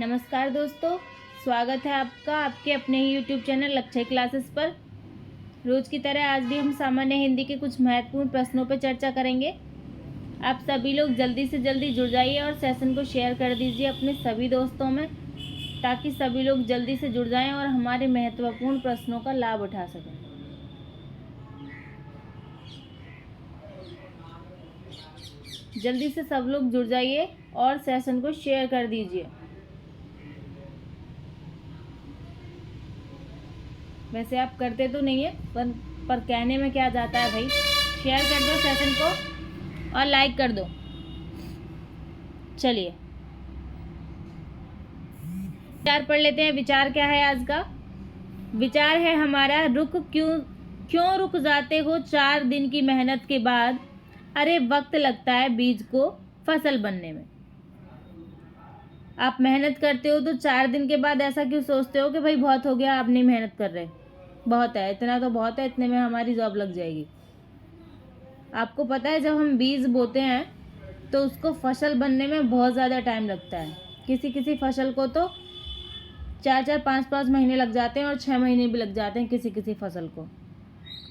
नमस्कार दोस्तों, स्वागत है आपका आपके अपने ही यूट्यूब चैनल लक्ष्य क्लासेस पर। रोज़ की तरह आज भी हम सामान्य हिंदी के कुछ महत्वपूर्ण प्रश्नों पर चर्चा करेंगे। आप सभी लोग जल्दी से जल्दी जुड़ जाइए और सेशन को शेयर कर दीजिए अपने सभी दोस्तों में, ताकि सभी लोग जल्दी से जुड़ जाएं और हमारे महत्वपूर्ण प्रश्नों का लाभ उठा सकें। जल्दी से सब लोग जुड़ जाइए और सेशन को शेयर कर दीजिए। वैसे आप करते तो नहीं है, पर कहने में क्या जाता है भाई। शेयर कर दो सेशन को और लाइक कर दो। चलिए विचार पढ़ लेते हैं। विचार क्या है आज का? विचार है हमारा, क्यों रुक जाते हो 4 दिन की मेहनत के बाद? अरे वक्त लगता है बीज को फसल बनने में। आप मेहनत करते हो तो 4 दिन के बाद ऐसा क्यों सोचते हो कि भाई बहुत हो गया, आप नहीं मेहनत कर रहे, बहुत है, इतना तो बहुत है, इतने में हमारी जॉब लग जाएगी। आपको पता है जब हम बीज बोते हैं तो उसको फसल बनने में बहुत ज़्यादा टाइम लगता है। किसी फसल को तो 4-4, 5-5 महीने लग जाते हैं और 6 महीने भी लग जाते हैं किसी फसल को।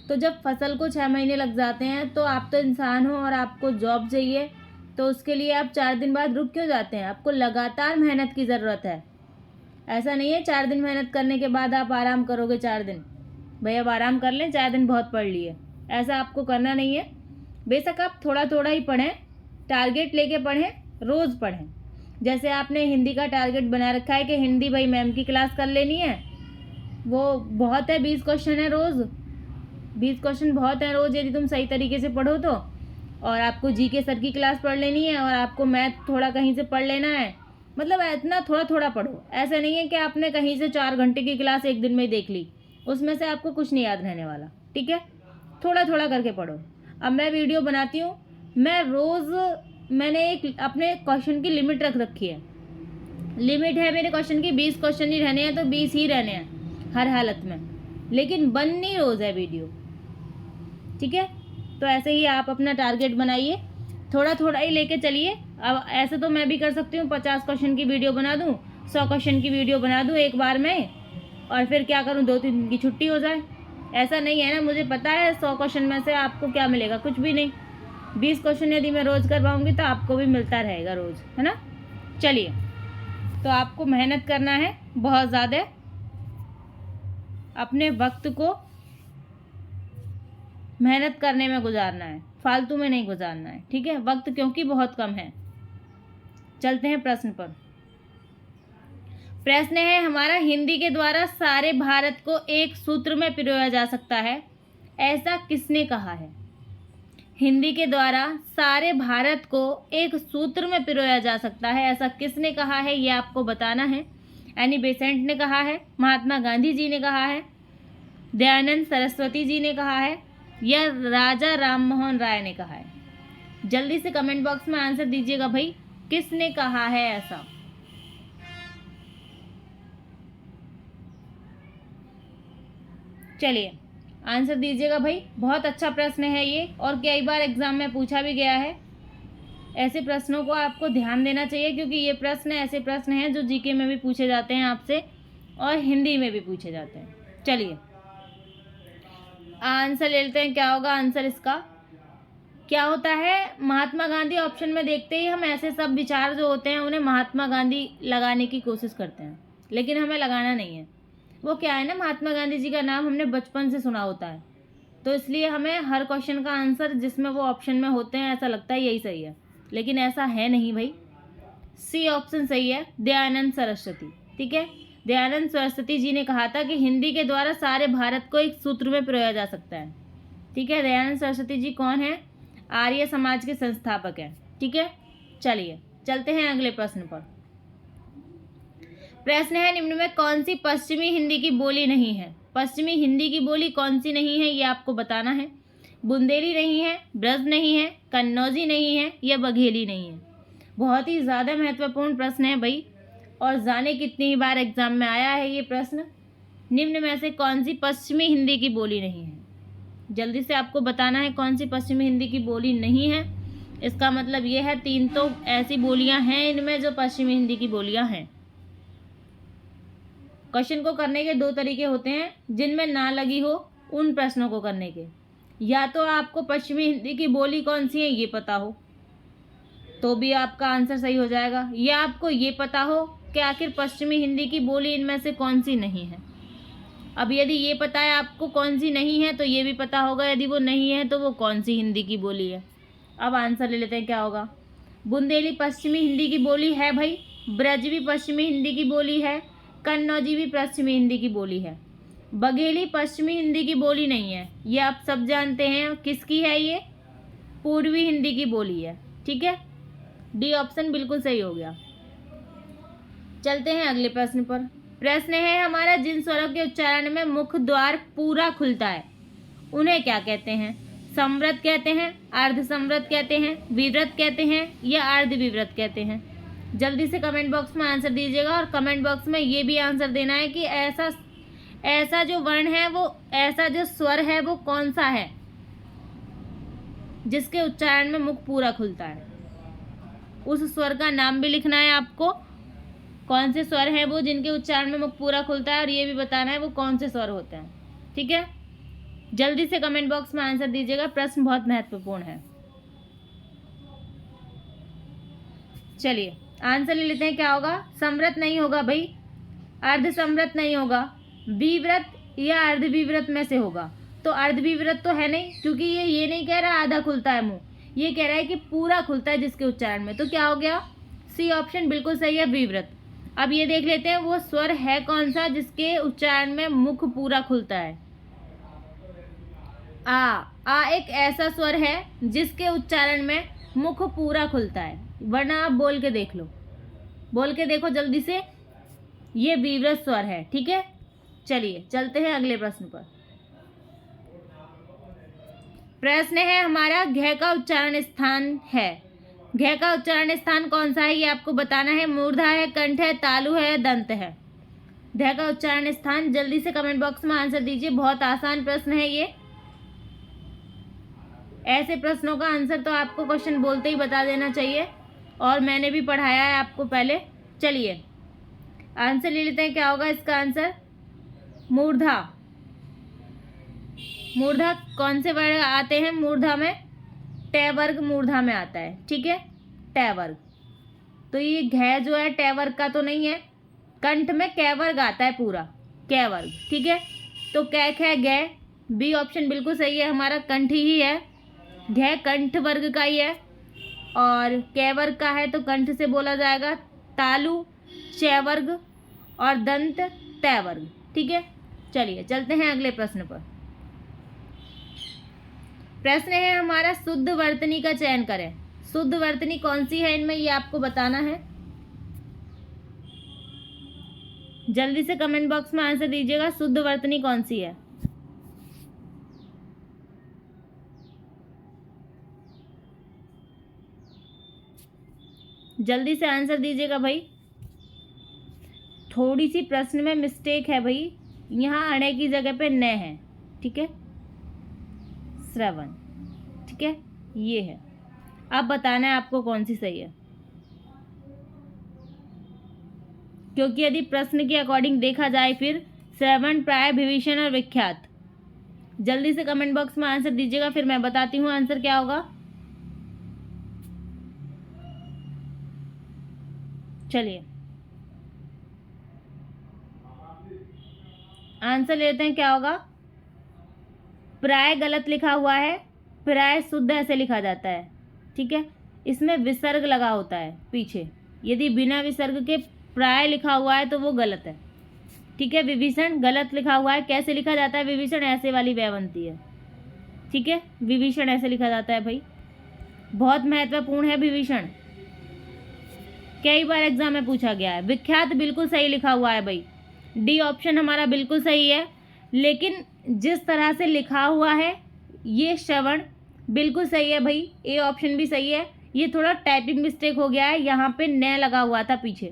तो जब फसल को 6 महीने लग जाते हैं तो आप तो इंसान हो और आपको जॉब चाहिए, तो उसके लिए आप 4 दिन बाद रुक क्यों जाते हैं? आपको लगातार मेहनत की ज़रूरत है। ऐसा नहीं है 4 दिन मेहनत करने के बाद आप आराम करोगे 4 दिन, भाई अब आराम कर लें, 4 दिन बहुत पढ़ लिए, ऐसा आपको करना नहीं है। बेशक आप थोड़ा थोड़ा ही पढ़ें, टारगेट लेके पढ़ें, रोज़ पढ़ें। जैसे आपने हिंदी का टारगेट बना रखा है कि हिंदी भाई मैम की क्लास कर लेनी है, वो बहुत है, 20 क्वेश्चन है रोज़, 20 क्वेश्चन बहुत है रोज़ यदि तुम सही तरीके से पढ़ो तो। और आपको जीके सर की क्लास पढ़ लेनी है और आपको मैथ थोड़ा कहीं से पढ़ लेना है। मतलब इतना थोड़ा थोड़ा पढ़ो। ऐसा नहीं है कि आपने कहीं से 4 घंटे की क्लास एक दिन में ही देख ली, उसमें से आपको कुछ नहीं याद रहने वाला। ठीक है, थोड़ा थोड़ा करके पढ़ो। अब मैं वीडियो बनाती हूँ, मैं रोज़ मैंने एक अपने क्वेश्चन की लिमिट रख रखी है। लिमिट है मेरे क्वेश्चन की, 20 क्वेश्चन ही रहने हैं तो 20 ही रहने हैं हर हालत में, लेकिन बननी रोज़ है वीडियो। ठीक है, तो ऐसे ही आप अपना टारगेट बनाइए, थोड़ा थोड़ा ही लेके चलिए। अब ऐसे तो मैं भी कर सकती हूँ, 50 क्वेश्चन की वीडियो बना दूँ, 100 क्वेश्चन की वीडियो बना दूँ एक बार में, और फिर क्या करूँ, 2-3 दिन की छुट्टी हो जाए। ऐसा नहीं है ना, मुझे पता है 100 क्वेश्चन में से आपको क्या मिलेगा, कुछ भी नहीं। 20 क्वेश्चन यदि मैं रोज़ कर पाऊँगी तो आपको भी मिलता रहेगा रोज़, है ना। चलिए, तो आपको मेहनत करना है बहुत ज़्यादा, अपने वक्त को मेहनत करने में गुजारना है, फालतू में नहीं गुजारना है। ठीक है, वक्त क्योंकि बहुत कम है। चलते हैं प्रश्न पर। प्रश्न है हमारा, हिंदी के द्वारा सारे भारत को एक सूत्र में पिरोया जा सकता है, ऐसा किसने कहा है? हिंदी के द्वारा सारे भारत को एक सूत्र में पिरोया जा सकता है, ऐसा किसने कहा है, ये आपको बताना है। एनी बेसेंट ने कहा है, महात्मा गांधी जी ने कहा है, दयानंद सरस्वती जी ने कहा है, या राजा राम मोहन राय ने कहा है? जल्दी से कमेंट बॉक्स में आंसर दीजिएगा भाई, किसने कहा है ऐसा। चलिए आंसर दीजिएगा भाई, बहुत अच्छा प्रश्न है ये और कई बार एग्जाम में पूछा भी गया है। ऐसे प्रश्नों को आपको ध्यान देना चाहिए, क्योंकि ये प्रश्न ऐसे प्रश्न हैं जो जीके में भी पूछे जाते हैं आपसे और हिंदी में भी पूछे जाते हैं। चलिए आंसर ले लेते हैं, क्या होगा आंसर इसका? क्या होता है, महात्मा गांधी ऑप्शन में देखते ही हम ऐसे सब विचार जो होते हैं उन्हें महात्मा गांधी लगाने की कोशिश करते हैं, लेकिन हमें लगाना नहीं है। वो क्या है ना, महात्मा गांधी जी का नाम हमने बचपन से सुना होता है, तो इसलिए हमें हर क्वेश्चन का आंसर जिसमें वो ऑप्शन में होते हैं ऐसा लगता है यही सही है, लेकिन ऐसा है नहीं भाई। सी ऑप्शन सही है, दयानंद सरस्वती। ठीक है, दयानंद सरस्वती जी ने कहा था कि हिंदी के द्वारा सारे भारत को एक सूत्र में पिरोया जा सकता है। ठीक है, दयानंद सरस्वती जी कौन है? आर्य समाज के संस्थापक हैं। ठीक है, चलिए चलते हैं अगले प्रश्न पर। प्रश्न है, निम्न में कौन सी पश्चिमी हिंदी की बोली नहीं है? पश्चिमी हिंदी की बोली कौन सी नहीं है ये आपको बताना है। बुंदेली नहीं है, ब्रज नहीं है, कन्नौजी नहीं है, या बघेली नहीं है। बहुत ही ज़्यादा महत्वपूर्ण प्रश्न है भाई, और जाने कितनी ही बार एग्जाम में आया है ये प्रश्न। निम्न में से कौन सी पश्चिमी हिंदी की बोली नहीं है? जल्दी से आपको बताना है कौन सी पश्चिमी हिंदी की बोली नहीं है। इसका मतलब ये है 3 तो ऐसी बोलियां हैं इनमें जो पश्चिमी हिंदी की बोलियां हैं। क्वेश्चन को करने के दो तरीके होते हैं, जिनमें ना लगी हो उन प्रश्नों को करने के। या तो आपको पश्चिमी हिंदी की बोली कौन सी है ये पता हो तो भी आपका आंसर सही हो जाएगा, या आपको ये पता हो कि आखिर पश्चिमी हिंदी की बोली इनमें से कौन सी नहीं है। अब यदि ये पता है आपको कौन सी नहीं है तो ये भी पता होगा यदि वो नहीं है तो वो कौन सी हिंदी की बोली है। अब आंसर ले लेते हैं, क्या होगा। बुंदेली पश्चिमी हिंदी की बोली है भाई, ब्रज भी पश्चिमी हिंदी की बोली है, कन्नौजी भी पश्चिमी हिंदी की बोली है। बघेली पश्चिमी हिंदी की बोली नहीं है, ये आप सब जानते हैं। किसकी है ये? पूर्वी हिंदी की बोली है। ठीक है, डी ऑप्शन बिल्कुल सही हो गया। चलते हैं अगले प्रश्न पर। प्रश्न है हमारा, जिन स्वरों के उच्चारण में मुख द्वार पूरा खुलता है उन्हें क्या कहते हैं? समृत कहते हैं, अर्ध समृत कहते हैं, विवृत कहते हैं या अर्ध विवृत कहते हैं? जल्दी से कमेंट बॉक्स में आंसर दीजिएगा, और कमेंट बॉक्स में ये भी आंसर देना है कि ऐसा जो वर्ण है, वो ऐसा जो स्वर है वो कौन सा है जिसके उच्चारण में मुख पूरा खुलता है। उस स्वर का नाम भी लिखना है आपको, कौन से स्वर हैं वो जिनके उच्चारण में मुख पूरा खुलता है, और ये भी बताना है वो कौन से स्वर होते हैं। ठीक है, जल्दी से कमेंट बॉक्स में आंसर दीजिएगा, प्रश्न बहुत महत्वपूर्ण है। चलिए आंसर ले लेते हैं, क्या होगा। समृत नहीं होगा भाई, अर्ध समृत नहीं होगा, विवृत या अर्ध विवृत में से होगा। तो अर्ध विवृत तो है नहीं, क्योंकि ये नहीं कह रहा आधा खुलता है मुंह, ये कह रहा है कि पूरा खुलता है जिसके उच्चारण में। तो क्या हो गया, सी ऑप्शन बिल्कुल सही है, विवृत। अब ये देख लेते हैं वो स्वर है कौन सा जिसके उच्चारण में मुख पूरा खुलता है। आ एक ऐसा स्वर है जिसके उच्चारण में मुख पूरा खुलता है, वरना आप बोल के देख लो, बोल के देखो जल्दी से, ये विवृत स्वर है। ठीक है, चलिए चलते हैं अगले प्रश्न पर। प्रश्न है हमारा, घ का उच्चारण स्थान है, घ का उच्चारण स्थान कौन सा है ये आपको बताना है। मूर्धा है, कंठ है, तालु है, दंत है। घ का उच्चारण स्थान, जल्दी से कमेंट बॉक्स में आंसर दीजिए, बहुत आसान प्रश्न है ये। ऐसे प्रश्नों का आंसर तो आपको क्वेश्चन बोलते ही बता देना चाहिए, और मैंने भी पढ़ाया है आपको पहले। चलिए आंसर ले लेते हैं, क्या होगा इसका आंसर। मूर्धा। मूर्धा कौन से वर्ग आते हैं मूर्धा में? ट वर्ग मूर्धा में आता है। ठीक है, ट वर्ग। तो ये घ जो है ट वर्ग का तो नहीं है, कंठ में क वर्ग आता है पूरा, क वर्ग। ठीक है, तो क ख ग, बी ऑप्शन बिल्कुल सही है हमारा, कंठ ही है। घ कंठ वर्ग का ही है, और क वर्ग का है तो कंठ से बोला जाएगा। तालु च वर्ग, और दंत त वर्ग। ठीक है, चलिए चलते हैं अगले प्रश्न पर। प्रश्न है हमारा, शुद्ध वर्तनी का चयन करें। शुद्ध वर्तनी कौन सी है इनमें, ये आपको बताना है। जल्दी से कमेंट बॉक्स में आंसर दीजिएगा, शुद्ध वर्तनी कौन सी है। जल्दी से आंसर दीजिएगा भाई, थोड़ी सी प्रश्न में मिस्टेक है भाई, यहाँ अणे की जगह पे न है। ठीक है, श्रवण। ठीक है, ये है। अब बताना है आपको कौन सी सही है, क्योंकि यदि प्रश्न के अकॉर्डिंग देखा जाए फिर श्रवण, प्राय, विभीषण और विख्यात। जल्दी से कमेंट बॉक्स में आंसर दीजिएगा, फिर मैं बताती हूँ आंसर क्या होगा। चलिए आंसर लेते हैं, क्या होगा। प्राय गलत लिखा हुआ है, प्राय शुद्ध ऐसे लिखा जाता है। ठीक है, इसमें विसर्ग लगा होता है पीछे, यदि बिना विसर्ग के प्राय लिखा हुआ है तो वो गलत है। ठीक है, विभीषण गलत लिखा हुआ है, कैसे लिखा जाता है विभीषण, ऐसे वाली वह बनती है। ठीक है, विभीषण ऐसे लिखा जाता है भाई, बहुत महत्वपूर्ण है विभीषण, कई बार एग्जाम में पूछा गया है। विख्यात बिल्कुल सही लिखा हुआ है भाई, डी ऑप्शन हमारा बिल्कुल सही है, लेकिन जिस तरह से लिखा हुआ है ये श्रवण बिल्कुल सही है भाई, ए ऑप्शन भी सही है। ये थोड़ा टाइपिंग मिस्टेक हो गया है, यहाँ पे न लगा हुआ था पीछे।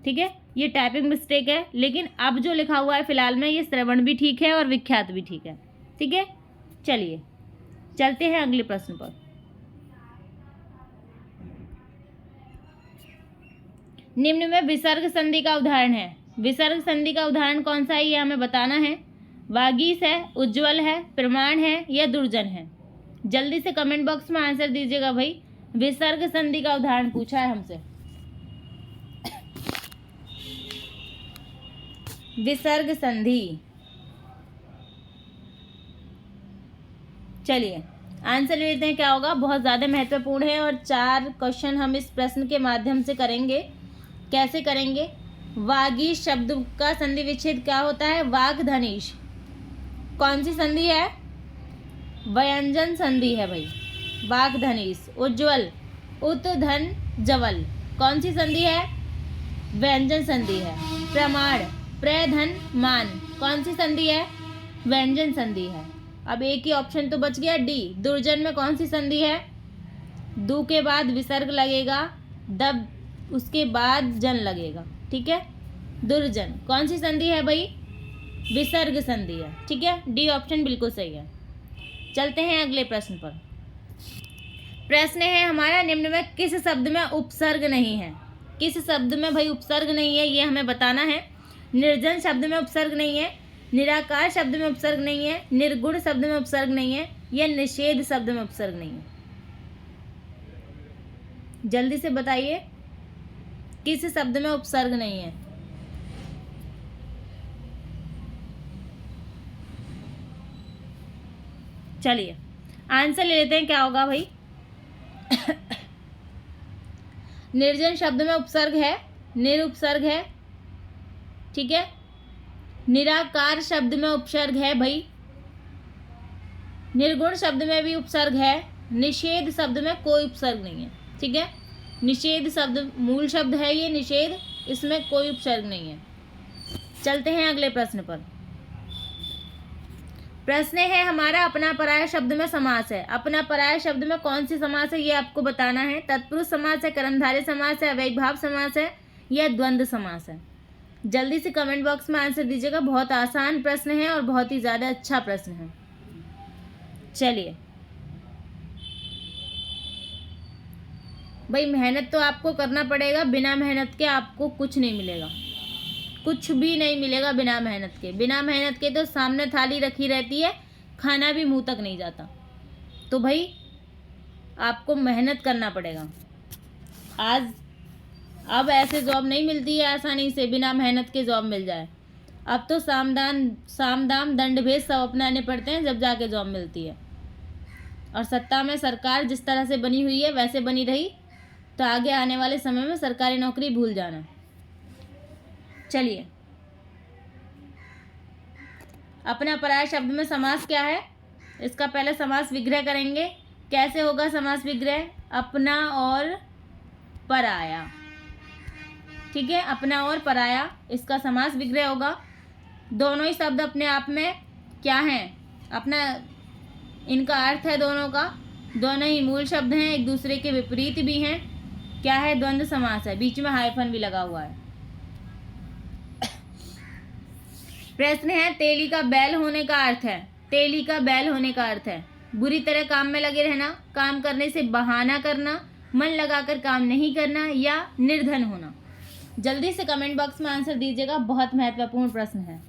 ठीक है, ये टाइपिंग मिस्टेक है, लेकिन अब जो लिखा हुआ है फिलहाल में ये श्रवण भी ठीक है और विख्यात भी ठीक है। ठीक है, चलिए चलते हैं अगले प्रश्न पर। निम्न में विसर्ग संधि का उदाहरण है। विसर्ग संधि का उदाहरण कौन सा है ये हमें बताना है। वागीश है, उज्ज्वल है, प्रमाण है या दुर्जन है। जल्दी से कमेंट बॉक्स में आंसर दीजिएगा भाई। विसर्ग संधि का उदाहरण पूछा है हमसे। विसर्ग संधि, चलिए आंसर ले लेते हैं क्या होगा। बहुत ज़्यादा महत्वपूर्ण है और 4 क्वेश्चन हम इस प्रश्न के माध्यम से करेंगे। कैसे करेंगे? वागीश शब्द का संधि विच्छेद क्या होता है? वाग धनीश। कौन सी संधि है? व्यंजन संधि है भाई। वाग धनीश। उज्ज्वल, उत धन जवल। कौन सी संधि है? व्यंजन संधि है। प्रमाण, प्र धन मान। कौन सी संधि है? व्यंजन संधि है। अब एक ही ऑप्शन तो बच गया, डी। दुर्जन में कौन सी संधि है? दू के बाद विसर्ग लगेगा, दब उसके बाद जन लगेगा। ठीक है, दुर्जन। कौन सी संधि है भाई? विसर्ग संधि है। ठीक है, डी ऑप्शन बिल्कुल सही है। चलते हैं अगले प्रश्न पर। प्रश्न है हमारा, निम्न में किस शब्द में उपसर्ग नहीं है? किस शब्द में भाई उपसर्ग नहीं है ये हमें बताना है। निर्जन शब्द में उपसर्ग नहीं है, निराकार शब्द में उपसर्ग नहीं है, निर्गुण शब्द में उपसर्ग नहीं है या निषेध शब्द में उपसर्ग नहीं है। जल्दी से बताइए किस शब्द में उपसर्ग नहीं है। चलिए आंसर ले लेते हैं क्या होगा भाई। निर्जन शब्द में उपसर्ग है, निरुपसर्ग है। ठीक है, निराकार शब्द में उपसर्ग है भाई, निर्गुण शब्द में भी उपसर्ग है, निषेध शब्द में कोई उपसर्ग नहीं है। ठीक है, निषेध शब्द मूल शब्द है ये, निषेध, इसमें कोई उपसर्ग नहीं है। चलते हैं अगले प्रश्न पर। प्रश्न है हमारा, अपना पराया शब्द में समास है। अपना पराया शब्द में कौन सी समास है ये आपको बताना है। तत्पुरुष समास है, कर्मधारय समास है, अव्ययीभाव समास है या द्वंद्व समास है। जल्दी से कमेंट बॉक्स में आंसर दीजिएगा। बहुत आसान प्रश्न है और बहुत ही ज़्यादा अच्छा प्रश्न है। चलिए भाई, मेहनत तो आपको करना पड़ेगा, बिना मेहनत के आपको कुछ नहीं मिलेगा, कुछ भी नहीं मिलेगा बिना मेहनत के। बिना मेहनत के तो सामने थाली रखी रहती है, खाना भी मुंह तक नहीं जाता। तो भाई आपको मेहनत करना पड़ेगा। अब ऐसे जॉब नहीं मिलती है आसानी से, बिना मेहनत के जॉब मिल जाए। अब तो साम दाम दंड भेद सब अपनाने पड़ते हैं जब जाके जॉब मिलती है। और सत्ता में सरकार जिस तरह से बनी हुई है वैसे बनी रही तो आगे आने वाले समय में सरकारी नौकरी भूल जाना। चलिए, अपना पराया शब्द में समास क्या है इसका पहले समास विग्रह करेंगे। कैसे होगा समास विग्रह? अपना और पराया। ठीक है, अपना और पराया, इसका समास विग्रह होगा। दोनों ही शब्द अपने आप में क्या हैं? अपना, इनका अर्थ है दोनों का, दोनों ही मूल शब्द हैं, एक दूसरे के विपरीत भी हैं। क्या है? द्वंद्व समास है, बीच में हाइफन भी लगा हुआ है। प्रश्न है, तेली का बैल होने का अर्थ है। तेली का बैल होने का अर्थ है बुरी तरह काम में लगे रहना, काम करने से बहाना करना, मन लगाकर काम नहीं करना या निर्धन होना। जल्दी से कमेंट बॉक्स में आंसर दीजिएगा। बहुत महत्वपूर्ण प्रश्न है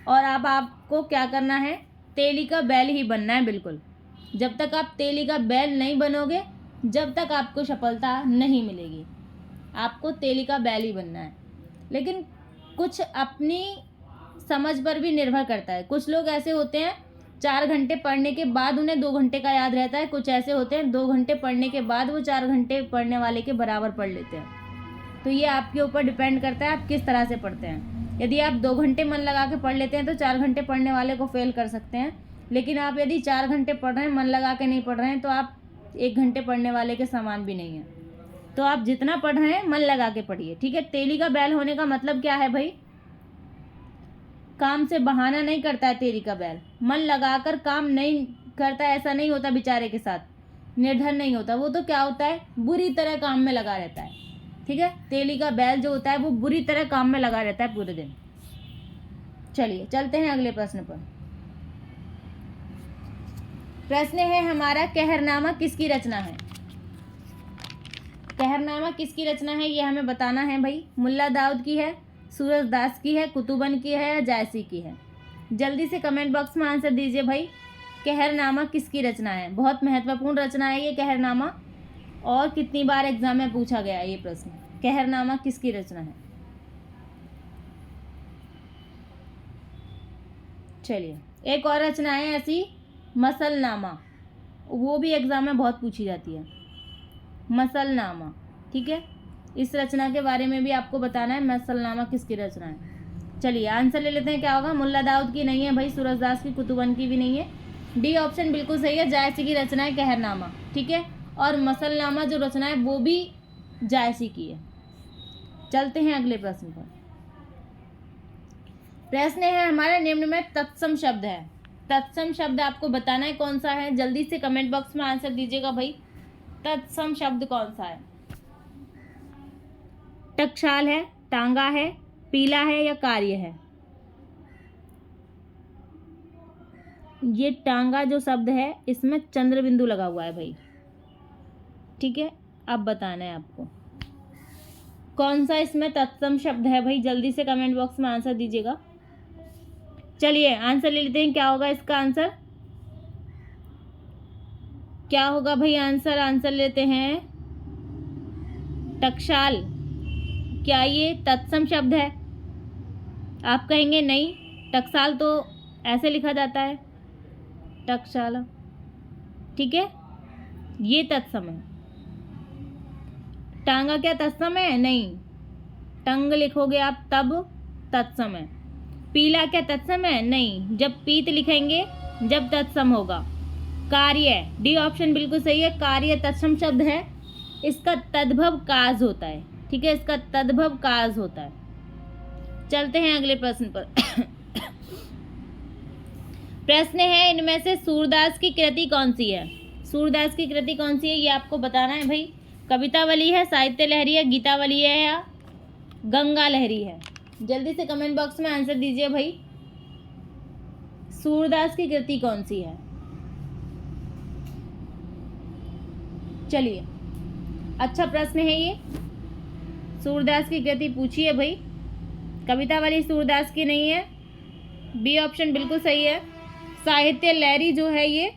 और अब आपको क्या करना है? तेली का बैल ही बनना है। बिल्कुल, जब तक आप तेली का बैल नहीं बनोगे जब तक आपको सफलता नहीं मिलेगी। आपको तेली का बैल ही बनना है। लेकिन कुछ अपनी समझ पर भी निर्भर करता है। कुछ लोग ऐसे होते हैं 4 घंटे पढ़ने के बाद उन्हें 2 घंटे का याद रहता है। कुछ ऐसे होते हैं 2 घंटे पढ़ने के बाद वो 4 घंटे पढ़ने वाले के बराबर पढ़ लेते हैं। तो ये आपके ऊपर डिपेंड करता है आप किस तरह से पढ़ते हैं। यदि आप 2 घंटे मन लगा के पढ़ लेते हैं तो 4 घंटे पढ़ने वाले को फेल कर सकते हैं। लेकिन आप यदि 4 घंटे पढ़ रहे हैं, मन लगा के नहीं पढ़ रहे हैं, तो आप 1 घंटे पढ़ने वाले के समान भी नहीं हैं। तो आप जितना पढ़ रहे हैं मन लगा के पढ़िए। ठीक है, तेली का बैल होने का मतलब क्या है भाई? काम से बहाना नहीं करता है तेली का बैल, मन लगाकर काम नहीं करता, ऐसा नहीं होता बेचारे के साथ, निर्धन नहीं होता। वो तो क्या होता है? बुरी तरह काम में लगा रहता है। ठीक है, तेली का बैल जो होता है वो बुरी तरह काम में लगा रहता है पूरे दिन। चलिए चलते हैं अगले प्रश्न पर। प्रश्न है हमारा, कहरनामा किसकी रचना है? कहरनामा किसकी रचना है ये हमें बताना है भाई। मुल्ला दाऊद की है, सूरजदास की है, कुतुबन की है या जायसी की है? जल्दी से कमेंट बॉक्स में आंसर दीजिए भाई। कहरनामा किसकी रचना है? बहुत महत्वपूर्ण रचना है ये कहरनामा, और कितनी बार एग्जाम में पूछा गया है ये प्रश्न। कहरनामा किसकी रचना है? चलिए, एक और रचना है ऐसी, मसलनामा, वो भी एग्जाम में बहुत पूछी जाती है, मसलनामा। ठीक है, इस रचना के बारे में भी आपको बताना है, मसलनामा किसकी रचना है। चलिए आंसर ले लेते हैं, क्या होगा? मुल्ला दाऊद की नहीं है भाई, सूरजदास की, कुतुबन की भी नहीं है। डी ऑप्शन बिल्कुल सही है, जायसी की रचना है कहरनामा। ठीक है, और मसलनामा जो रचना है वो भी जायसी की है। चलते हैं अगले प्रश्न पर। प्रश्न है हमारा, निम्न में तत्सम शब्द है। तत्सम शब्द आपको बताना है कौन सा है। जल्दी से कमेंट बॉक्स में आंसर दीजिएगा भाई, तत्सम शब्द कौन सा है? टकसाल है, टांगा है, पीला है या कार्य है? ये टांगा जो शब्द है इसमें चंद्र बिंदु लगा हुआ है भाई। ठीक है, अब बताना है आपको कौन सा इसमें तत्सम शब्द है भाई। जल्दी से कमेंट बॉक्स में आंसर दीजिएगा। चलिए आंसर ले लेते हैं, क्या होगा इसका आंसर? क्या होगा भाई आंसर? आंसर लेते हैं, टकसाल। क्या ये तत्सम शब्द है? आप कहेंगे नहीं, टकसाल तो ऐसे लिखा जाता है, टकसाल। ठीक है, ये तत्सम है। टांगा क्या तत्सम है? नहीं, टंग लिखोगे आप तब तत्सम है। पीला क्या तत्सम है? नहीं, जब पीत लिखेंगे जब तत्सम होगा। कार्य, डी ऑप्शन बिल्कुल सही है, कार्य तत्सम शब्द है। इसका तद्भव काज होता है। ठीक है, इसका तद्भव काज होता है। चलते हैं अगले प्रश्न पर। प्रश्न है, इनमें से सूरदास की कृति कौन सी है? सूरदास की कृति कौन सी है ये आपको बताना है भाई। कवितावली है, साहित्य लहरी है, गीतावली है या गंगा लहरी है? जल्दी से कमेंट बॉक्स में आंसर दीजिए भाई, सूरदास की कृति कौन सी है? चलिए, अच्छा प्रश्न है ये। सूरदास की कृति पूछी है भाई। कवितावली सूरदास की नहीं है, बी ऑप्शन बिल्कुल सही है। साहित्य लहरी जो है ये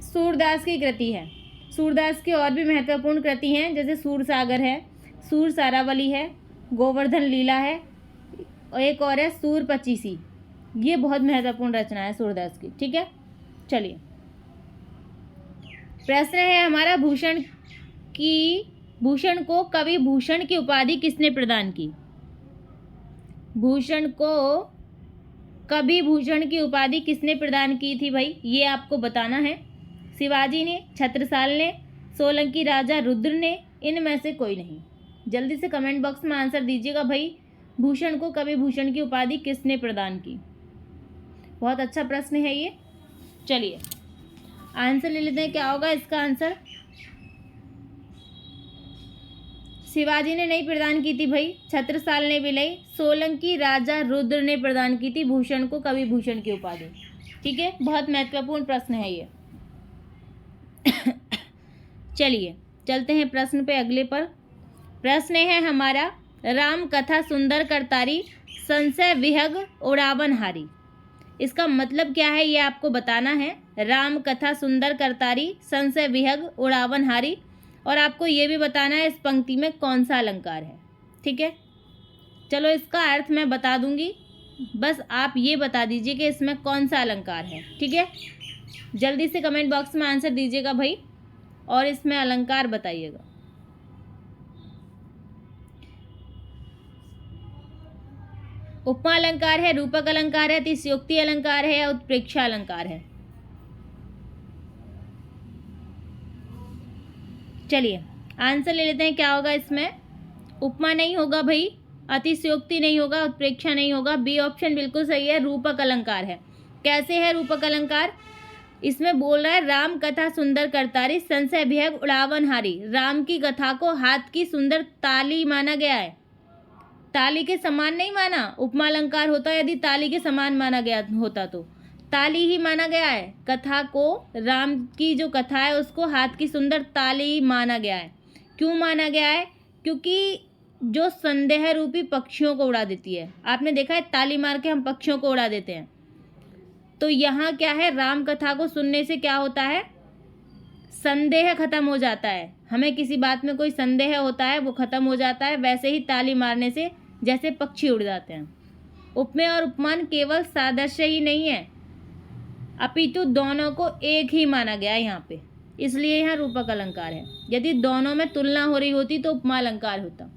सूरदास की कृति है। सूरदास की और भी महत्वपूर्ण कृति हैं, जैसे सूरसागर है, सूर सारावली है, गोवर्धन लीला है, और एक और है सूर पचीसी। ये बहुत महत्वपूर्ण रचना है सूरदास की। ठीक है, चलिए प्रश्न है हमारा, भूषण को कवि भूषण की उपाधि किसने प्रदान की? भूषण को कवि भूषण की उपाधि किसने प्रदान की थी भाई, ये आपको बताना है। शिवाजी ने, छत्रसाल ने, सोलंकी राजा रुद्र ने, इनमें से कोई नहीं। जल्दी से कमेंट बॉक्स में आंसर दीजिएगा भाई, भूषण को कवि भूषण की उपाधि किसने प्रदान की? बहुत अच्छा प्रश्न है ये। चलिए आंसर ले लेते हैं, क्या होगा इसका आंसर? शिवाजी ने नहीं प्रदान की थी भाई, छत्रसाल ने भी नहीं, सोलंकी राजा रुद्र ने प्रदान की थी भूषण को कवि भूषण की उपाधि। ठीक है, बहुत महत्वपूर्ण प्रश्न है ये। चलिए चलते हैं प्रश्न पे अगले पर। प्रश्न है हमारा, राम कथा सुंदर करतारी, संशय विहग उड़ावन हारी। इसका मतलब क्या है ये आपको बताना है। राम कथा सुंदर करतारी, संशय विहग उड़ावन हारी, और आपको ये भी बताना है इस पंक्ति में कौन सा अलंकार है। ठीक है, चलो इसका अर्थ मैं बता दूंगी, बस आप ये बता दीजिए कि इसमें कौन सा अलंकार है। ठीक है, जल्दी से कमेंट बॉक्स में आंसर दीजिएगा भाई, और इसमें अलंकार बताइएगा। उपमा अलंकार है, रूपक अलंकार है, अतिशयोक्ति अलंकार है या उत्प्रेक्षा अलंकार है? चलिए आंसर ले लेते हैं, क्या होगा इसमें? उपमा नहीं होगा भाई, अतिशयोक्ति नहीं होगा, उत्प्रेक्षा नहीं होगा, बी ऑप्शन बिल्कुल सही है, रूपक अलंकार है। कैसे है रूपक अलंकार? इसमें बोल रहा है, राम कथा सुंदर करतारी, संशय विहग उड़ावन हारी। राम की कथा को हाथ की सुंदर ताली माना गया है, ताली के समान नहीं माना। उपमा अलंकार होता यदि ताली के समान माना गया होता तो ताली ही माना गया है। कथा को, राम की जो कथा है उसको हाथ की सुंदर ताली माना गया है। क्यों माना गया है? क्योंकि जो संदेह रूपी पक्षियों को उड़ा देती है। आपने देखा है ताली मार के हम पक्षियों को उड़ा देते हैं। तो यहाँ क्या है, राम कथा को सुनने से क्या होता है, संदेह खत्म हो जाता है। हमें किसी बात में कोई संदेह होता है वो खत्म हो जाता है। वैसे ही ताली मारने से जैसे पक्षी उड़ जाते हैं। उपमेय और उपमान केवल सादृश्य ही नहीं है, अपितु दोनों को एक ही माना गया है यहाँ पे, इसलिए यहाँ रूपक अलंकार है। यदि दोनों में तुलना हो रही होती तो उपमा अलंकार होता।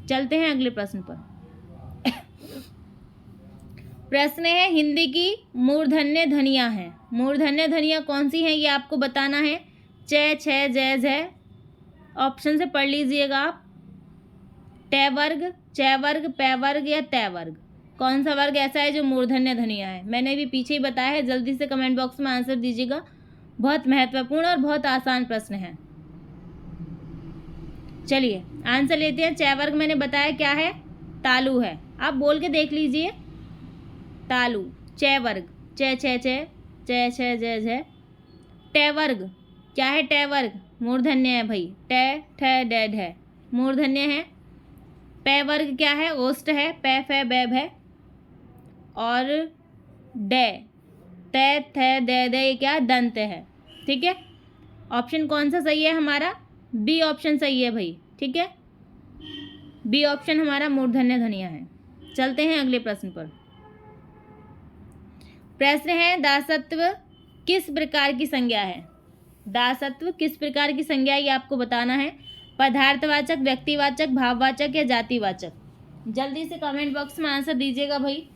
चलते हैं अगले प्रश्न पर। प्रश्न है, हिंदी की मूर्धन्य ध्वनियाँ हैं। मूर्धन्य ध्वनियाँ कौन सी हैं ये आपको बताना है। च, छ, ज, झ। ऑप्शन से पढ़ लीजिएगा आप। ट वर्ग, च वर्ग, प वर्ग या त वर्ग, कौन सा वर्ग ऐसा है जो मूर्धन्य ध्वनियाँ है। मैंने भी पीछे ही बताया है, जल्दी से कमेंट बॉक्स में आंसर दीजिएगा। बहुत महत्वपूर्ण और बहुत आसान प्रश्न है। चलिए आंसर लेते हैं। च वर्ग मैंने बताया क्या है, तालु है। आप बोल के देख लीजिए, तालु। च वर्ग, च छ छ, च छ ज झ। ट वर्ग क्या है, ट वर्ग मूर्धन्य है भाई, ट ठ ड ढ मूर्धन्य है। प वर्ग क्या है, ओष्ठ है, प फ ब भ। और ड, त थ द ये क्या, दंत है। ठीक है, ऑप्शन कौन सा सही है हमारा, बी ऑप्शन सही है भाई। ठीक है, बी ऑप्शन हमारा मूर्धन्य ध्वनियाँ है। चलते हैं अगले प्रश्न पर। प्रश्न है, दासत्व किस प्रकार की संज्ञा है। दासत्व किस प्रकार की संज्ञा ये आपको बताना है। पदार्थवाचक, व्यक्तिवाचक, भाववाचक या जातिवाचक। जल्दी से कमेंट बॉक्स में आंसर दीजिएगा भाई।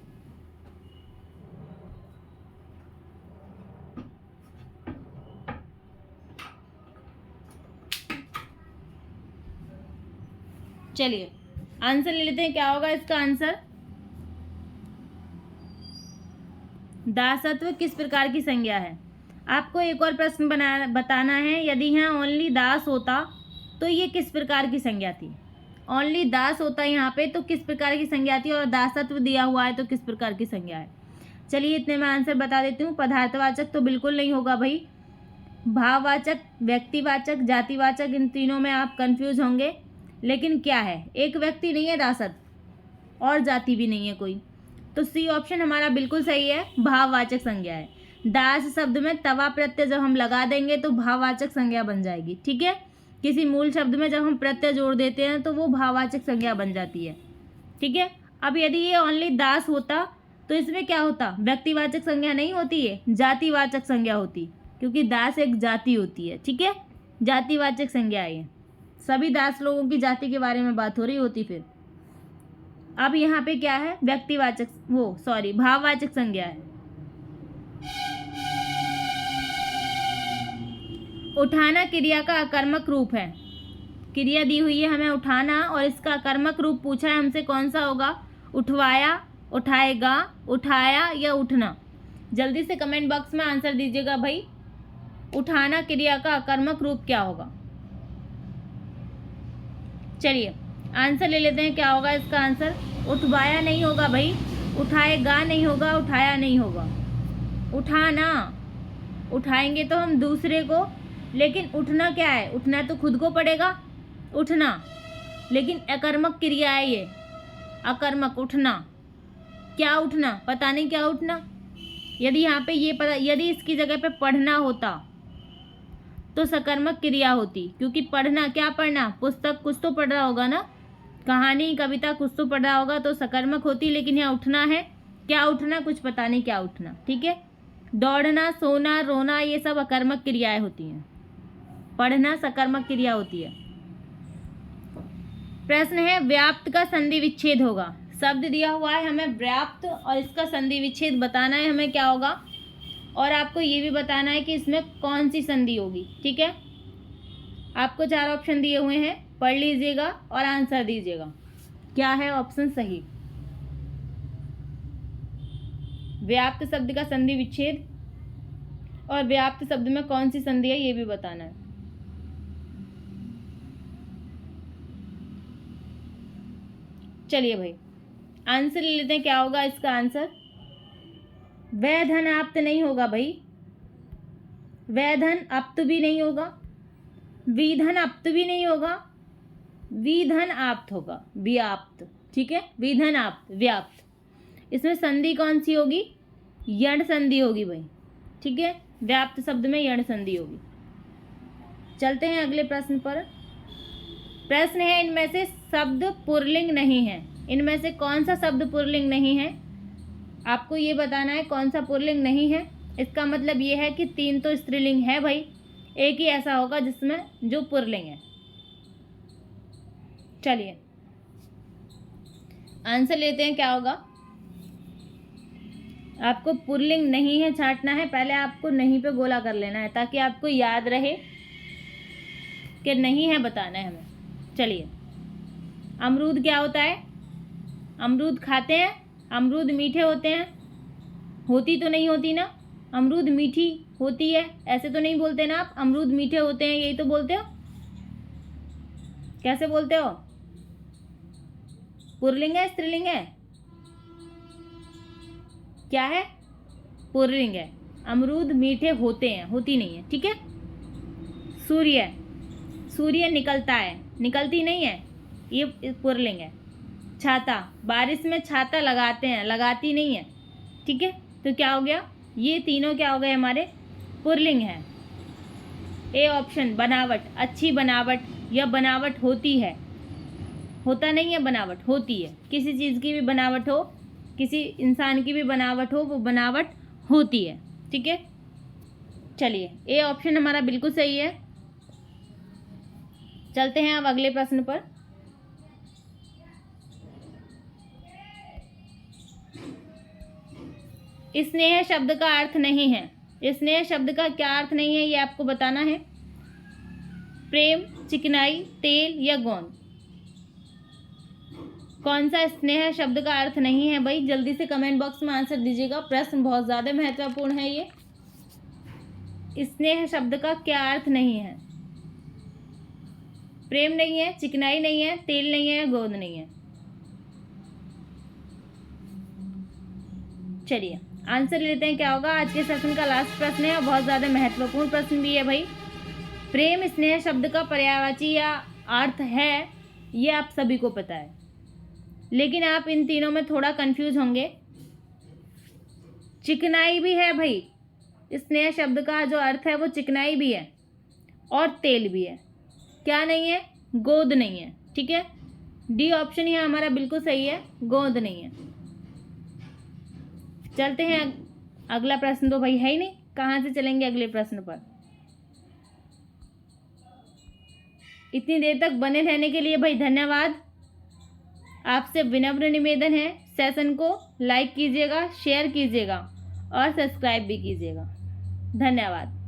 चलिए आंसर ले लेते हैं, क्या होगा इसका आंसर। दासत्व किस प्रकार की संज्ञा है। आपको एक और प्रश्न बताना है। यदि यहाँ ओनली दास होता तो ये किस प्रकार की संज्ञा थी। ओनली दास होता यहाँ पे तो किस प्रकार की संज्ञा थी, और दासत्व दिया हुआ है तो किस प्रकार की संज्ञा है। चलिए इतने में आंसर बता देती हूँ। पदार्थवाचक तो बिल्कुल नहीं होगा भाई। भाववाचक, व्यक्तिवाचक, जातिवाचक, इन तीनों में आप कंफ्यूज होंगे। लेकिन क्या है, एक व्यक्ति नहीं है दासत्व और जाति भी नहीं है कोई, तो सी ऑप्शन हमारा बिल्कुल सही है, भाववाचक संज्ञा है। दास शब्द में तवा प्रत्यय जब हम लगा देंगे तो भाववाचक संज्ञा बन जाएगी। ठीक है, किसी मूल शब्द में जब हम प्रत्यय जोड़ देते हैं तो वो भाववाचक संज्ञा बन जाती है। ठीक है, अब यदि ये ओनली दास होता तो इसमें क्या होता, व्यक्तिवाचक संज्ञा नहीं होती है, जातिवाचक संज्ञा होती, क्योंकि दास एक जाति होती है। ठीक है, जातिवाचक संज्ञा है। सभी दास लोगों की जाति के बारे में बात हो रही होती फिर। अब यहाँ पे क्या है, व्यक्तिवाचक, भाववाचक संज्ञा है। उठाना क्रिया का अकर्मक रूप है। क्रिया दी हुई है हमें उठाना, और इसका अकर्मक रूप पूछा है हमसे, कौन सा होगा, उठवाया, उठाएगा, उठाया या उठना। जल्दी से कमेंट बॉक्स में आंसर दीजिएगा भाई। उठाना क्रिया का अकर्मक रूप क्या होगा। चलिए आंसर ले लेते हैं, क्या होगा इसका आंसर। उठवाया नहीं होगा भाई, उठाएगा नहीं होगा, उठाया नहीं होगा। उठाना, उठाएंगे तो हम दूसरे को, लेकिन उठना क्या है, उठना तो खुद को पड़ेगा उठना, लेकिन अकर्मक क्रिया है ये, अकर्मक उठना। क्या उठना, पता नहीं क्या उठना। यदि यहाँ पे ये पता, यदि इसकी जगह पे पढ़ना होता तो सकर्मक क्रिया होती, क्योंकि पढ़ना, क्या पढ़ना, पुस्तक कुछ तो पढ़ रहा होगा ना, कहानी कविता कुछ तो पढ़ रहा होगा, तो सकर्मक होती। लेकिन यहाँ उठना है, क्या उठना, कुछ पता नहीं क्या उठना। ठीक है, दौड़ना, सोना, रोना, ये सब अकर्मक क्रियाएं होती हैं। पढ़ना सकर्मक क्रिया होती है। प्रश्न है, व्याप्त का संधि विच्छेद होगा। शब्द दिया हुआ है हमें व्याप्त, और इसका संधि विच्छेद बताना है हमें क्या होगा, और आपको ये भी बताना है कि इसमें कौन सी संधि होगी। ठीक है, आपको 4 ऑप्शन दिए हुए हैं, पढ़ लीजिएगा और आंसर दीजिएगा क्या है ऑप्शन सही। व्याप्त शब्द का संधि विच्छेद, और व्याप्त शब्द में कौन सी संधि है ये भी बताना है। चलिए भाई आंसर ले लेते हैं, क्या होगा इसका आंसर। वह धन आप्त नहीं होगा भाई, वह धन आप्त भी नहीं होगा, विधन आप्त भी नहीं होगा, विधन आप्त होगा, व्याप्त, ठीक है, विधन आप्त, व्याप्त। इसमें संधि कौन सी होगी? यण संधि होगी भाई, ठीक है, व्याप्त शब्द में यण संधि होगी। चलते हैं अगले प्रश्न पर। प्रश्न है, इनमें से शब्द पुल्लिंग नहीं है। इनमें से कौन सा शब्द पुल्लिंग नहीं है? आपको ये बताना है कौन सा पुल्लिंग नहीं है। इसका मतलब ये है कि 3 तो स्त्रीलिंग है भाई, एक ही ऐसा होगा जिसमें जो पुल्लिंग है। चलिए आंसर लेते हैं, क्या होगा। आपको पुल्लिंग नहीं है छांटना है, पहले आपको नहीं पे गोला कर लेना है ताकि आपको याद रहे कि नहीं है बताना है हमें। चलिए, अमरूद क्या होता है? अमरूद खाते हैं, अमरूद मीठे होते हैं, होती तो नहीं होती ना, अमरूद मीठी होती है, ऐसे तो नहीं बोलते ना आप, अमरूद मीठे होते हैं, यही तो बोलते हो। कैसे बोलते हो? पुल्लिंग है स्त्रीलिंग है? क्या है? पुल्लिंग है। अमरूद मीठे होते हैं, होती नहीं है, ठीक है। सूर्य, सूर्य निकलता है, निकलती नहीं है, ये पुल्लिंग है। छाता, बारिश में छाता लगाते हैं, लगाती नहीं है, ठीक है। तो क्या हो गया? ये तीनों क्या हो गए हमारे? पुल्लिंग है। ए ऑप्शन, बनावट, अच्छी बनावट या बनावट होती है, होता नहीं है, बनावट होती है। किसी चीज़ की भी बनावट हो, किसी इंसान की भी बनावट हो, वो बनावट होती है, ठीक है। चलिए, ए ऑप्शन हमारा बिल्कुल सही है। चलते हैं अब अगले प्रश्न पर। स्नेह शब्द का अर्थ नहीं है। स्नेह शब्द का क्या अर्थ नहीं है ये आपको बताना है। प्रेम, चिकनाई, तेल या गोंद, कौन सा स्नेह शब्द का अर्थ नहीं है भाई? जल्दी से कमेंट बॉक्स में आंसर दीजिएगा, प्रश्न बहुत ज़्यादा महत्वपूर्ण है ये। स्नेह शब्द का क्या अर्थ नहीं है? प्रेम नहीं है, चिकनाई नहीं है, तेल नहीं है, गोंद नहीं है। चलिए आंसर लेते हैं, क्या होगा। आज के सेशन का लास्ट प्रश्न है और बहुत ज़्यादा महत्वपूर्ण प्रश्न भी है भाई। प्रेम स्नेह शब्द का पर्यायवाची या अर्थ है, ये आप सभी को पता है, लेकिन आप इन तीनों में थोड़ा कंफ्यूज होंगे। चिकनाई भी है भाई, स्नेह शब्द का जो अर्थ है वो चिकनाई भी है और तेल भी है। क्या नहीं है? गोंद नहीं है, ठीक है। डी ऑप्शन यहाँ हमारा बिल्कुल सही है, गोंद नहीं है। चलते हैं अगला प्रश्न, तो भाई है ही नहीं, कहाँ से चलेंगे अगले प्रश्न पर। इतनी देर तक बने रहने के लिए भाई धन्यवाद। आपसे विनम्र निवेदन है, सेशन को लाइक कीजिएगा, शेयर कीजिएगा और सब्सक्राइब भी कीजिएगा। धन्यवाद।